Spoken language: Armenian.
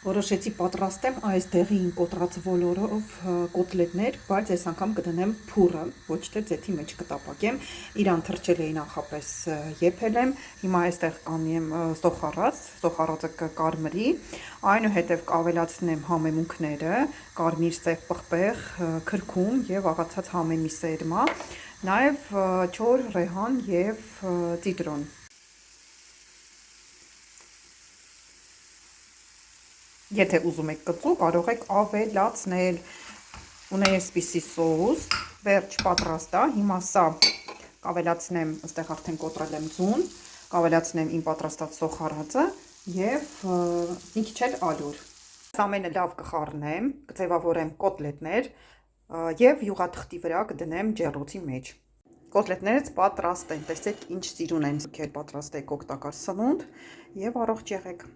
Որոշեցի պատրաստեմ այս դեղին կոտրած ոլորով կոտլետներ, բայց այս անգամ կդնեմ փուրը, ոչ թե ձեթի մեջ կտապակեմ, իրան թրջել էի նախապես եփել եմ, հիմա այստեղ կանեմ ստոխառածը կկարմրի, այնուհետև կավելացնեմ համեմունքները, կարմիր, սև, պղպեղ, քրքում և աղացած համեմի սերմա, նաև չոր, ռեհան և ծիտրոն։ Եթե ուզում եք կծու, կարող եք ավելացնել, ունեի այսպիսի սոուս, վերջ պատրաստ է, հիմա սա կավելացնեմ, այստեղ արդեն կոտրել եմ ձուն, կավելացնեմ իմ պատրաստած սոխառածը և մի քիչ էլ ալյուր։ Ամենը լավ կխառնեմ, կձևավորեմ կոտլետներ և յուղաթղթի վրա կդնեմ ջեռոցի մեջ։ Կոտլետներս պատրաստ են, տեսեք ինչ սիրուն են ձգել, պատրաստ եք օգտակար սնունդ և առողջ եղեք։